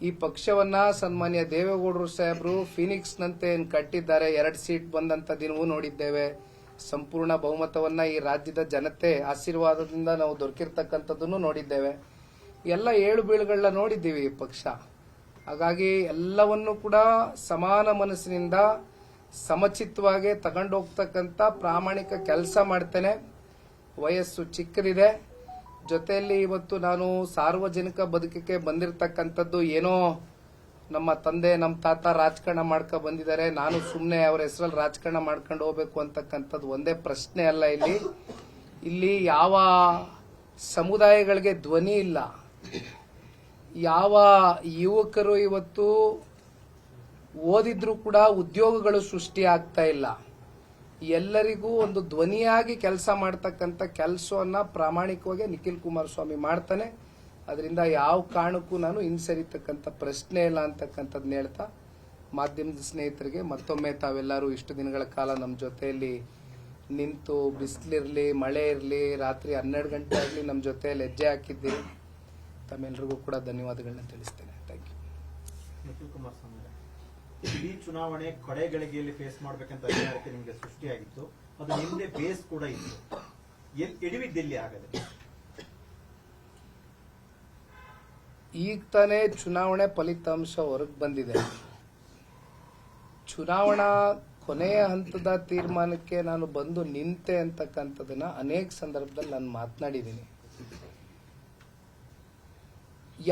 ಈ ಪಕ್ಷವನ್ನ ಸನ್ಮಾನ್ಯ ದೇವೇಗೌಡರು ಸಾಹೇಬರು ಫೀನಿಕ್ಸ್ನಂತೆ ಕಟ್ಟಿದ್ದಾರೆ. 2 ಸೀಟ್ ಬಂದಂತ ದಿನವೂ ನೋಡಿದ್ದೇವೆ. ಸಂಪೂರ್ಣ ಬಹುಮತವನ್ನ ಈ ರಾಜ್ಯದ ಜನತೆ ಆಶೀರ್ವಾದದಿಂದ ನಾವು ದೊರಕಿರ್ತಕ್ಕಂಥದ್ದನ್ನು ನೋಡಿದ್ದೇವೆ. ಎಲ್ಲ ಏಳು ಬೀಳುಗಳನ್ನ ನೋಡಿದ್ದೀವಿ ಈ ಪಕ್ಷ. ಹಾಗಾಗಿ ಎಲ್ಲವನ್ನೂ ಕೂಡ ಸಮಾನ ಮನಸ್ಸಿನಿಂದ ಸಮಚಿತ್ತವಾಗಿ ತಗೊಂಡೋಗ್ತಕ್ಕಂಥ ಪ್ರಾಮಾಣಿಕ ಕೆಲಸ ಮಾಡ್ತೇನೆ. ವಯಸ್ಸು ಚಿಕ್ಕದಿದೆ. ಜೊತೆಯಲ್ಲಿ ಇವತ್ತು ನಾನು ಸಾರ್ವಜನಿಕ ಬದುಕಿಗೆ ಬಂದಿರತಕ್ಕಂಥದ್ದು ಏನೋ ನಮ್ಮ ತಂದೆ ನಮ್ಮ ತಾತ ರಾಜಕಾರಣ ಮಾಡ್ಕೊ ಬಂದಿದ್ದಾರೆ, ನಾನು ಸುಮ್ಮನೆ ಅವರ ಹೆಸರಲ್ಲಿ ರಾಜಕಾರಣ ಮಾಡ್ಕೊಂಡು ಹೋಗ್ಬೇಕು ಅಂತಕ್ಕಂಥದ್ದು ಒಂದೇ ಪ್ರಶ್ನೆ ಅಲ್ಲ. ಇಲ್ಲಿ ಯಾವ ಸಮುದಾಯಗಳಿಗೆ ಧ್ವನಿ ಇಲ್ಲ, ಯಾವ ಯುವಕರು ಇವತ್ತು ಓದಿದ್ರು ಕೂಡ ಉದ್ಯೋಗಗಳು ಸೃಷ್ಟಿ ಆಗ್ತಾ ಇಲ್ಲ, ಎಲ್ಲರಿಗೂ ಒಂದು ಧ್ವನಿಯಾಗಿ ಕೆಲಸ ಮಾಡ್ತಕ್ಕಂಥ ಕೆಲಸವನ್ನ ಪ್ರಾಮಾಣಿಕವಾಗಿ ನಿಖಿಲ್ ಕುಮಾರಸ್ವಾಮಿ ಮಾಡ್ತಾನೆ. ಅದರಿಂದ ಯಾವ ಕಾರಣಕ್ಕೂ ನಾನು ಹಿಂಸರಿತಕ್ಕಂಥ ಪ್ರಶ್ನೆ ಇಲ್ಲ ಅಂತಕ್ಕಂಥದ್ದನ್ನ ಹೇಳ್ತಾ ಮಾಧ್ಯಮದ ಸ್ನೇಹಿತರಿಗೆ ಮತ್ತೊಮ್ಮೆ ತಾವೆಲ್ಲರೂ ಇಷ್ಟು ದಿನಗಳ ಕಾಲ ನಮ್ಮ ಜೊತೆಯಲ್ಲಿ ನಿಂತು ಬಿಸಿಲಿರಲಿ ಮಳೆ ಇರಲಿ ರಾತ್ರಿ 12 ಗಂಟೆ ಆಗಲಿ ನಮ್ಮ ಜೊತೆಯಲ್ಲಿ ಹೆಜ್ಜೆ ಹಾಕಿದ್ದೀರಿ. ತಮ್ಮೆಲ್ಲರಿಗೂ ಕೂಡ ಧನ್ಯವಾದಗಳನ್ನ ತಿಳಿಸ್ತೇನೆ. Thank you. ನಿಖಿಲ್ ಕುಮಾರಸ್ವಾಮಿ, ಇಡೀ ಚುನಾವಣೆ ಕಡೆಗಳಿಗೆಯಲ್ಲಿ ಫೇಸ್ ಮಾಡಬೇಕಂತ ಅಧಿಕಾರಕ್ಕೆ ನಿಮಗೆ ಸೃಷ್ಟಿಯಾಗಿತ್ತು. ಅದು ನಿಮ್ಮದೇ ಬೇಸ್ ಕೂಡ ಇತ್ತು. ಎಡವಿದ್ದೆಲ್ಲಿ ಆಗದೆ? ಈಗ ತಾನೇ ಚುನಾವಣೆ ಫಲಿತಾಂಶ ಹೊರಗೆ ಬಂದಿದೆ. ಚುನಾವಣಾ ಕೊನೆಯ ಹಂತದ ತೀರ್ಮಾನಕ್ಕೆ ನಾನು ಬಂದು ನಿಂತೆ ಅಂತಕ್ಕಂಥದನ್ನ ಅನೇಕ ಸಂದರ್ಭದಲ್ಲಿ ನಾನು ಮಾತನಾಡಿದ್ದೀನಿ.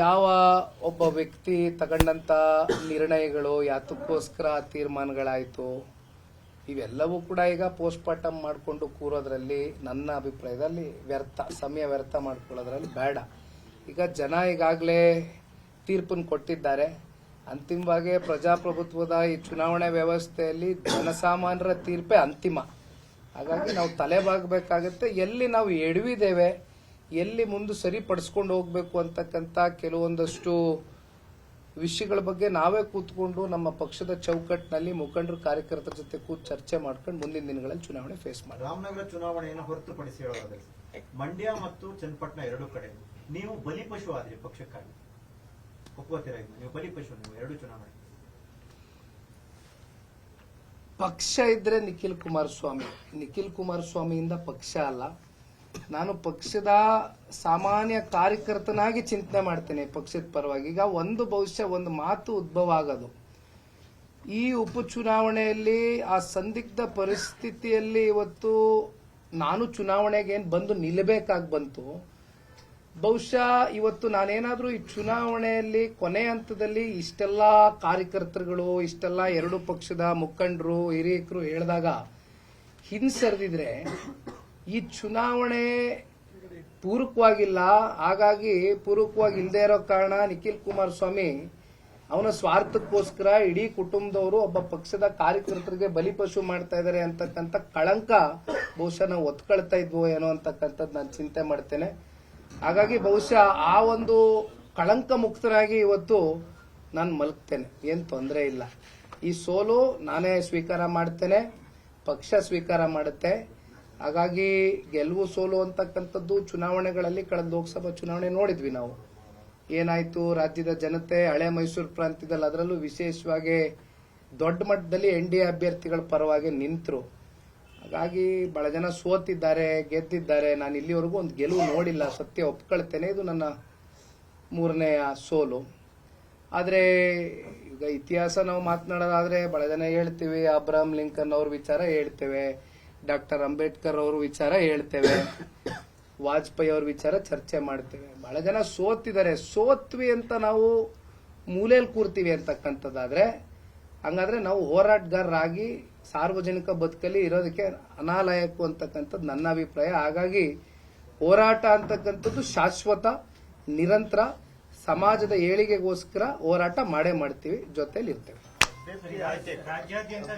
ಯಾವ ಒಬ್ಬ ವ್ಯಕ್ತಿ ತಗೊಂಡಂತ ನಿರ್ಣಯಗಳು ಯಾತಕ್ಕೋಸ್ಕರ ತೀರ್ಮಾನಗಳಾಯಿತು ಇವೆಲ್ಲವೂ ಕೂಡ ಈಗ ಪೋಸ್ಟ್ಮಾರ್ಟಮ್ ಮಾಡಿಕೊಂಡು ಕೂರೋದ್ರಲ್ಲಿ ನನ್ನ ಅಭಿಪ್ರಾಯದಲ್ಲಿ ಸಮಯ ವ್ಯರ್ಥ ಮಾಡ್ಕೊಳ್ಳೋದ್ರಲ್ಲಿ ಬೇಡ. ಈಗ ಜನ ಈಗಾಗಲೇ ತೀರ್ಪನ್ನು ಕೊಟ್ಟಿದ್ದಾರೆ. ಅಂತಿಮವಾಗಿ ಪ್ರಜಾಪ್ರಭುತ್ವದ ಈ ಚುನಾವಣೆ ವ್ಯವಸ್ಥೆಯಲ್ಲಿ ಜನಸಾಮಾನ್ಯರ ತೀರ್ಪೇ ಅಂತಿಮ. ಹಾಗಾಗಿ ನಾವು ತಲೆಬಾಗಬೇಕಾಗತ್ತೆ. ಎಲ್ಲಿ ನಾವು ಎಡವಿದ್ದೇವೆ, ಎಲ್ಲಿ ಮುಂದೆ ಸರಿಪಡಿಸ್ಕೊಂಡು ಹೋಗ್ಬೇಕು ಅಂತಕ್ಕಂಥ ಕೆಲವೊಂದಷ್ಟು ವಿಷಯಗಳ ಬಗ್ಗೆ ನಾವೇ ಕೂತ್ಕೊಂಡು ನಮ್ಮ ಪಕ್ಷದ ಚೌಕಟ್ಟಿನಲ್ಲಿ ಮುಖಂಡರು ಕಾರ್ಯಕರ್ತರ ಜೊತೆ ಕೂತು ಚರ್ಚೆ ಮಾಡ್ಕೊಂಡು ಮುಂದಿನ ದಿನಗಳಲ್ಲಿ ಚುನಾವಣೆ ಫೇಸ್ ಮಾಡಿ. ರಾಮನಗರ ಚುನಾವಣೆಯನ್ನು ಹೊರತುಪಡಿಸಿ ಹೇಳೋದಾದ್ರೆ ಮಂಡ್ಯ ಮತ್ತು ಚನ್ನಪಟ್ಟಣ ಎರಡು ಕಡೆ ನೀವು ಬಲಿಪಶು ಆದ್ರಿ ಪಕ್ಷಕ್ಕಾಗಿ. ಒಪ್ಕೋತೀರಾ? ನೀವು ಬಲಿಪಶು, ನೀವು ಎರಡು ಚುನಾವಣೆ. ಪಕ್ಷ ಇದ್ರೆ ನಿಖಿಲ್ ಕುಮಾರಸ್ವಾಮಿಯಿಂದ ಪಕ್ಷ ಅಲ್ಲ. ನಾನು ಪಕ್ಷದ ಸಾಮಾನ್ಯ ಕಾರ್ಯಕರ್ತನಾಗಿ ಚಿಂತನೆ ಮಾಡ್ತೇನೆ ಪಕ್ಷದ ಪರವಾಗಿ. ಈಗ ಬಹುಶಃ ಒಂದು ಮಾತು ಉದ್ಭವ ಆಗೋದು, ಈ ಉಪಚುನಾವಣೆಯಲ್ಲಿ ಆ ಸಂದಿಗ್ಧ ಪರಿಸ್ಥಿತಿಯಲ್ಲಿ ಇವತ್ತು ನಾನು ಚುನಾವಣೆಗೆ ಬಂದು ನಿಲ್ಲಬೇಕಾಗಿ ಬಂತು. ಬಹುಶಃ ಇವತ್ತು ನಾನೇನಾದ್ರೂ ಈ ಚುನಾವಣೆಯಲ್ಲಿ ಕೊನೆ ಹಂತದಲ್ಲಿ ಇಷ್ಟೆಲ್ಲ ಕಾರ್ಯಕರ್ತರುಗಳು, ಇಷ್ಟೆಲ್ಲ ಎರಡು ಪಕ್ಷದ ಮುಖಂಡರು ಹಿರಿಯಕರು ಹೇಳಿದಾಗ ಹಿಂಸರಿದಿದ್ರೆ ಈ ಚುನಾವಣೆ ಪೂರಕವಾಗಿಲ್ಲ. ಹಾಗಾಗಿ ಪೂರಕವಾಗಿ ಇಲ್ಲದೆ ಇರೋ ಕಾರಣ ನಿಖಿಲ್ ಕುಮಾರಸ್ವಾಮಿ ಅವನ ಸ್ವಾರ್ಥಕ್ಕೋಸ್ಕರ ಇಡೀ ಕುಟುಂಬದವರು ಒಬ್ಬ ಪಕ್ಷದ ಕಾರ್ಯಕರ್ತರಿಗೆ ಬಲಿಪಶು ಮಾಡ್ತಾ ಇದ್ದಾರೆ ಅಂತಕ್ಕಂಥ ಕಳಂಕ ಬಹುಶಃ ನಾವು ಒತ್ಕೊಳ್ತಾ ಇದ್ವೋ ಏನೋ ಅಂತಕ್ಕಂಥದ್ದು ನಾನು ಚಿಂತೆ ಮಾಡ್ತೇನೆ. ಹಾಗಾಗಿ ಬಹುಶಃ ಆ ಒಂದು ಕಳಂಕ ಮುಕ್ತರಾಗಿ ಇವತ್ತು ನಾನು ಮಲಗ್ತೇನೆ. ಏನ್ ತೊಂದರೆ ಇಲ್ಲ. ಈ ಸೋಲು ನಾನೇ ಸ್ವೀಕಾರ ಮಾಡ್ತೇನೆ, ಪಕ್ಷ ಸ್ವೀಕಾರ ಮಾಡುತ್ತೆ. ಹಾಗಾಗಿ ಗೆಲುವು ಸೋಲು ಅಂತಕ್ಕಂಥದ್ದು ಚುನಾವಣೆಗಳಲ್ಲಿ ಕಳೆದ ಲೋಕಸಭಾ ಚುನಾವಣೆ ನೋಡಿದ್ವಿ ನಾವು. ಏನಾಯ್ತು, ರಾಜ್ಯದ ಜನತೆ ಹಳೆ ಮೈಸೂರು ಪ್ರಾಂತ್ಯದಲ್ಲಿ ಅದರಲ್ಲೂ ವಿಶೇಷವಾಗಿ ದೊಡ್ಡ ಮಟ್ಟದಲ್ಲಿ NDA ಅಭ್ಯರ್ಥಿಗಳ ಪರವಾಗಿ ನಿಂತರು. ಹಾಗಾಗಿ ಬಹಳ ಜನ ಸೋತಿದ್ದಾರೆ, ಗೆದ್ದಿದ್ದಾರೆ. ನಾನು ಇಲ್ಲಿವರೆಗೂ ಒಂದು ಗೆಲುವು ನೋಡಿಲ್ಲ, ಸತ್ಯ ಒಪ್ಕೊಳ್ತೇನೆ. ಇದು ನನ್ನ 3ನೇ ಸೋಲು. ಆದರೆ ಈಗ ಇತಿಹಾಸ ನಾವು ಮಾತನಾಡೋದಾದ್ರೆ ಬಹಳ ಜನ ಹೇಳ್ತೀವಿ, ಅಬ್ರಹಾಂ ಲಿಂಕನ್ ಅವ್ರ ವಿಚಾರ ಹೇಳ್ತೇವೆ, ಡಾಕ್ಟರ್ ಅಂಬೇಡ್ಕರ್ ಅವ್ರ ವಿಚಾರ ಹೇಳ್ತೇವೆ, ವಾಜಪೇಯಿ ಅವ್ರ ವಿಚಾರ ಚರ್ಚೆ ಮಾಡ್ತೇವೆ. ಬಹಳ ಜನ ಸೋತಿದ್ದಾರೆ. ಸೋತ್ವಿ ಅಂತ ನಾವು ಮೂಲೆಯಲ್ಲಿ ಕೂರ್ತೀವಿ ಅಂತಕ್ಕಂಥದ್ದಾದ್ರೆ ಹಂಗಾದ್ರೆ ನಾವು ಹೋರಾಟಗಾರರಾಗಿ ಸಾರ್ವಜನಿಕ ಬದುಕಲ್ಲಿ ಇರೋದಕ್ಕೆ ಅನಾಲಾಯಕು ಅಂತಕ್ಕಂಥದ್ದು ನನ್ನ ಅಭಿಪ್ರಾಯ. ಹಾಗಾಗಿ ಹೋರಾಟ ಅಂತಕ್ಕಂಥದ್ದು ಶಾಶ್ವತ, ನಿರಂತರ, ಸಮಾಜದ ಏಳಿಗೆಗೋಸ್ಕರ ಹೋರಾಟ ಮಾಡೇ ಮಾಡ್ತೀವಿ, ಜೊತೆಲಿ ಇರ್ತೇವೆ. ರಾಜ್ಯಾದ್ಯಂತ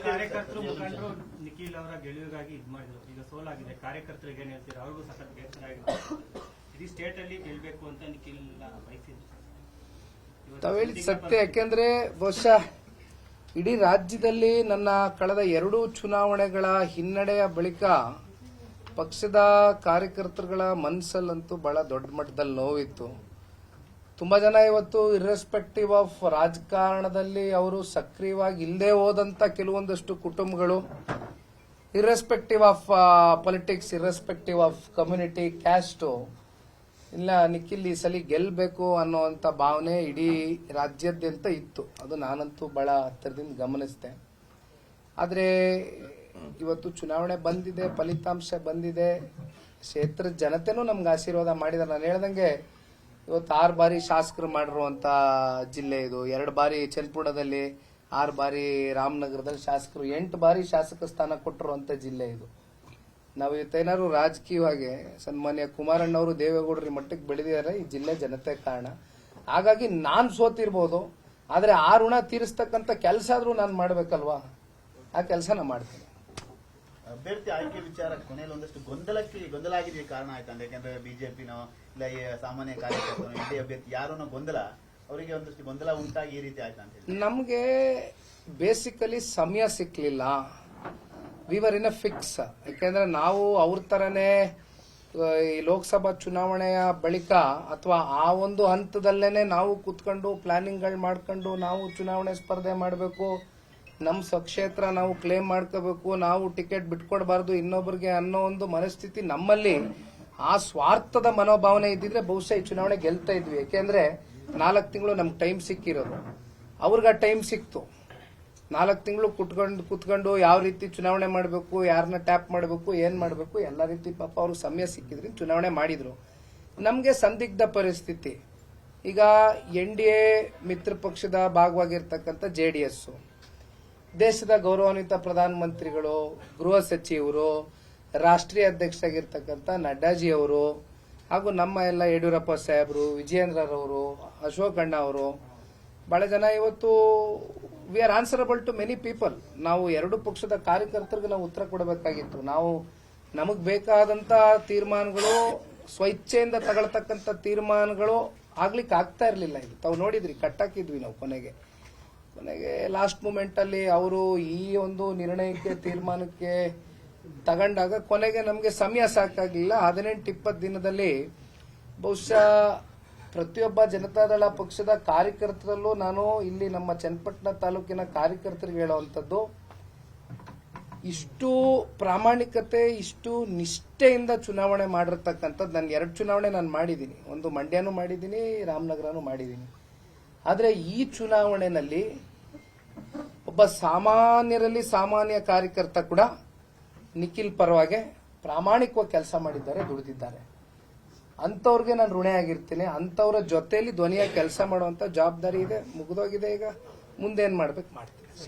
ಕಾರ್ಯಕರ್ತರು ಮುಖಂಡರು ನಿಖಿಲ್ ಅವರ ಗೆಲುವಿಗಾಗಿ ಇದು ಮಾಡಿದ್ರು. ಈಗ ಸೋಲಾಗಿದೆ, ಕಾರ್ಯಕರ್ತರಿಗೆ ಏನ್ ಹೇಳ್ತೀರಾ? ಅವ್ರಿಗೂ ಸಖತ್ ಬೇಸರ ಆಗಿದೆ. ಇಡೀ ಸ್ಟೇಟ್ ಅಲ್ಲಿ ಗೆಲ್ಬೇಕು ಅಂತ ನಿಖಿಲ್ ಬಯಸಿದ್ರು. ತಾವು ಹೇಳಿದ ಸತ್ಯ. ಯಾಕೆಂದ್ರೆ ಬಹುಶಃ ಇಡೀ ರಾಜ್ಯದಲ್ಲಿ ನನ್ನ ಕಳೆದ 2 ಚುನಾವಣೆಗಳ ಹಿನ್ನಡೆಯ ಬಳಿಕ ಪಕ್ಷದ ಕಾರ್ಯಕರ್ತರುಗಳ ಮನಸ್ಸಲ್ಲಂತೂ ಬಹಳ ದೊಡ್ಡ ಮಟ್ಟದಲ್ಲಿ ನೋವಿತ್ತು. ತುಂಬಾ ಜನ ಇವತ್ತು ಇರ್ರೆಸ್ಪೆಕ್ಟಿವ್ ಆಫ್ ರಾಜಕಾರಣದಲ್ಲಿ ಅವರು ಸಕ್ರಿಯವಾಗಿ ಇಲ್ಲದೆ ಹೋದಂತ ಕೆಲವೊಂದಷ್ಟು ಕುಟುಂಬಗಳು, irrespective of politics, irrespective of community, caste, ಇಲ್ಲ ನಿಖಿಲ್ ಈ ಸಲ ಗೆಲ್ಲಬೇಕು ಅನ್ನೋಂಥ ಭಾವನೆ ಇಡೀ ರಾಜ್ಯಾದ್ಯಂತ ಇತ್ತು. ಅದು ನಾನಂತೂ ಬಹಳ ಹತ್ತಿರದಿಂದ ಗಮನಿಸಿದೆ. ಆದರೆ ಇವತ್ತು ಚುನಾವಣೆ ಬಂದಿದೆ, ಫಲಿತಾಂಶ ಬಂದಿದೆ, ಕ್ಷೇತ್ರದ ಜನತೆನೂ ನಮ್ಗೆ ಆಶೀರ್ವಾದ ಮಾಡಿದ್ದಾರೆ. ನಾನು ಹೇಳ್ದಂಗೆ ಇವತ್ತು 6 ಬಾರಿ ಶಾಸಕರು ಮಾಡಿರುವಂತ ಜಿಲ್ಲೆ ಇದು. 2 ಬಾರಿ ಚನ್ನಪಟ್ಟಣದಲ್ಲಿ, 6 ಬಾರಿ ರಾಮನಗರದಲ್ಲಿ ಶಾಸಕರು, 8 ಬಾರಿ ಶಾಸಕ ಸ್ಥಾನ ಕೊಟ್ಟಿರುವಂತ ಜಿಲ್ಲೆ ಇದು. ನಾವು ಇವತ್ತೇನಾದ್ರು ರಾಜಕೀಯವಾಗಿ ಸನ್ಮಾನ್ಯ ಕುಮಾರಣ್ಣವರು ದೇವೇಗೌಡರ ಮಟ್ಟಕ್ಕೆ ಬೆಳೆದಿದ್ದಾರೆ, ಈ ಜಿಲ್ಲೆ ಜನತೆ ಕಾರಣ. ಹಾಗಾಗಿ ನಾನ್ ಸೋತಿರ್ಬೋದು, ಆದ್ರೆ ಆ ಋಣ ತೀರಿಸ್ತಕ್ಕಂಥ ಕೆಲಸ ಆದ್ರೂ ನಾನು ಮಾಡ್ಬೇಕಲ್ವಾ, ಆ ಕೆಲಸ ನಾನು ಮಾಡ್ತೀನಿ. ಅಭ್ಯರ್ಥಿ ಆಯ್ಕೆ ವಿಚಾರ ಕೊನೆಯಲ್ಲಿ ಒಂದಷ್ಟು ಗೊಂದಲ ಆಗಿದೆ ಕಾರಣ ಆಯ್ತಾ? ಯಾಕಂದ್ರೆ ಬಿಜೆಪಿನೋ ಇಲ್ಲ ಈ ಸಾಮಾನ್ಯ ಕಾರ್ಯಕರ್ತನೋ ಇಂಡಿ ಅಭ್ಯರ್ಥಿ ಯಾರೋ ಗೊಂದಲ, ಅವರಿಗೆ ಒಂದಷ್ಟು ಗೊಂದಲ ಉಂಟಾಗಿ ಈ ರೀತಿ ಆಯ್ತಾ ಅಂತ ಹೇಳಿ. ನಮ್ಗೆ ಬೇಸಿಕಲಿ ಸಮಯ ಸಿಕ್ಲಿಲ್ಲ. We were in a fix. ಯಾಕೆಂದ್ರೆ ನಾವು ಅವ್ರ ತರನೇ ಈ ಲೋಕಸಭಾ ಚುನಾವಣೆಯ ಬಳಿಕ ಅಥವಾ ಆ ಒಂದು ಹಂತದಲ್ಲೇನೆ ನಾವು ಕೂತ್ಕೊಂಡು ಪ್ಲಾನಿಂಗ್ಗಳು ಮಾಡ್ಕೊಂಡು ನಾವು ಚುನಾವಣೆ ಸ್ಪರ್ಧೆ ಮಾಡಬೇಕು, ನಮ್ಮ ಸ್ವಕ್ಷೇತ್ರ ನಾವು ಕ್ಲೇಮ್ ಮಾಡ್ಕೋಬೇಕು, ನಾವು ಟಿಕೆಟ್ ಬಿಟ್ಕೊಡ್ಬಾರ್ದು ಇನ್ನೊಬ್ಬರಿಗೆ ಅನ್ನೋ ಒಂದು ಮನಸ್ಥಿತಿ ನಮ್ಮಲ್ಲಿ, ಆ ಸ್ವಾರ್ಥದ ಮನೋಭಾವನೆ ಇದ್ದಿದ್ರೆ ಬಹುಶಃ ಈ ಚುನಾವಣೆ ಗೆಲ್ತಾ ಇದ್ವಿ. ಯಾಕೆಂದ್ರೆ 4 ತಿಂಗಳು ನಮ್ಗೆ ಟೈಮ್ ಸಿಕ್ಕಿರೋದು, ಅವ್ರಿಗೆ ಆ ಟೈಮ್ ಸಿಕ್ತು. 4 ತಿಂಗಳು ಕುತ್ಕೊಂಡು ಯಾವ ರೀತಿ ಚುನಾವಣೆ ಮಾಡಬೇಕು, ಯಾರನ್ನ ಟ್ಯಾಪ್ ಮಾಡಬೇಕು, ಏನ್ ಮಾಡಬೇಕು, ಎಲ್ಲ ರೀತಿ ಪಾಪ ಅವ್ರಿಗೆ ಸಮಯ ಸಿಕ್ಕಿದ್ರಿ ಚುನಾವಣೆ ಮಾಡಿದ್ರು. ನಮ್ಗೆ ಸಂದಿಗ್ಧ ಪರಿಸ್ಥಿತಿ. ಈಗ NDA ಮಿತ್ರ ಪಕ್ಷದ ಭಾಗವಾಗಿರ್ತಕ್ಕಂಥ JDS, ದೇಶದ ಗೌರವಾನ್ವಿತ ಪ್ರಧಾನಮಂತ್ರಿಗಳು, ಗೃಹ ಸಚಿವರು, ರಾಷ್ಟ್ರೀಯ ಅಧ್ಯಕ್ಷರಾಗಿರ್ತಕ್ಕಂಥ ನಡ್ಡಾಜಿ ಅವರು, ಹಾಗೂ ನಮ್ಮ ಎಲ್ಲ ಯಡಿಯೂರಪ್ಪ ಸಾಹೇಬರು, ವಿಜಯೇಂದ್ರರವರು, ಅಶೋಕ್ ಅಣ್ಣ ಅವರು, ಬಹಳ ಜನ ಇವತ್ತು we are answerable to many people. ನಾವು 2 ಪಕ್ಷದ ಕಾರ್ಯಕರ್ತರಿಗೆ ನಾವು ಉತ್ತರ ಕೊಡಬೇಕಾಗಿತ್ತು. ನಾವು ನಮಗ್ ಬೇಕಾದಂತ ತೀರ್ಮಾನಗಳು, ಸ್ವಇಚ್ಛೆಯಿಂದ ತಗೊಳ್ತಕ್ಕಂಥ ತೀರ್ಮಾನಗಳು ಆಗ್ಲಿಕ್ಕೆ ಆಗ್ತಾ ಇರಲಿಲ್ಲ. ಇದು ತಾವು ನೋಡಿದ್ರಿ, ಕಟ್ಟಾಕಿದ್ವಿ ನಾವು ಕೊನೆಗೆ ಲಾಸ್ಟ್ ಮೂಮೆಂಟ್ ಅಲ್ಲಿ ಅವರು ಈ ಒಂದು ನಿರ್ಣಯಕ್ಕೆ ತೀರ್ಮಾನಕ್ಕೆ ತಗೊಂಡಾಗ ಕೊನೆಗೆ ನಮಗೆ ಸಮಯ ಸಾಕಾಗಲಿಲ್ಲ. 18-20 ದಿನದಲ್ಲಿ ಬಹುಶಃ ಪ್ರತಿಯೊಬ್ಬ ಜನತಾದಳ ಪಕ್ಷದ ಕಾರ್ಯಕರ್ತರಲ್ಲೂ ನಾನು ಇಲ್ಲಿ ನಮ್ಮ ಚನ್ನಪಟ್ಟಣ ತಾಲೂಕಿನ ಕಾರ್ಯಕರ್ತರಿಗೆ ಹೇಳುವಂಥದ್ದು, ಇಷ್ಟು ಪ್ರಾಮಾಣಿಕತೆ, ಇಷ್ಟು ನಿಷ್ಠೆಯಿಂದ ಚುನಾವಣೆ ಮಾಡಿರ್ತಕ್ಕಂಥದ್ದು ನಾನು 2 ಚುನಾವಣೆ ನಾನು ಮಾಡಿದ್ದೀನಿ. ಒಂದು ಮಂಡ್ಯನೂ ಮಾಡಿದ್ದೀನಿ, ರಾಮನಗರನೂ ಮಾಡಿದ್ದೀನಿ. ಆದರೆ ಈ ಚುನಾವಣೆಯಲ್ಲಿ ಒಬ್ಬ ಸಾಮಾನ್ಯರಲ್ಲಿ ಸಾಮಾನ್ಯ ಕಾರ್ಯಕರ್ತ ಕೂಡ ನಿಖಿಲ್ ಪರವಾಗಿ ಪ್ರಾಮಾಣಿಕವಾಗಿ ಕೆಲಸ ಮಾಡಿದ್ದಾರೆ, ದುಡಿದಿದ್ದಾರೆ. ಅಂತವ್ರಿಗೆ ನಾನು ಋಣೆ ಆಗಿರ್ತೀನಿ. ಅಂತವ್ರ ಜೊತೆಯಲ್ಲಿ ಧ್ವನಿಯಾಗಿ ಕೆಲಸ ಮಾಡುವಂತ ಜವಾಬ್ದಾರಿ ಇದೆ, ಮುಗಿದೋಗಿದೆ. ಈಗ ಮುಂದೇನ್ ಮಾಡ್ಬೇಕು ಮಾಡ್ತೀನಿ.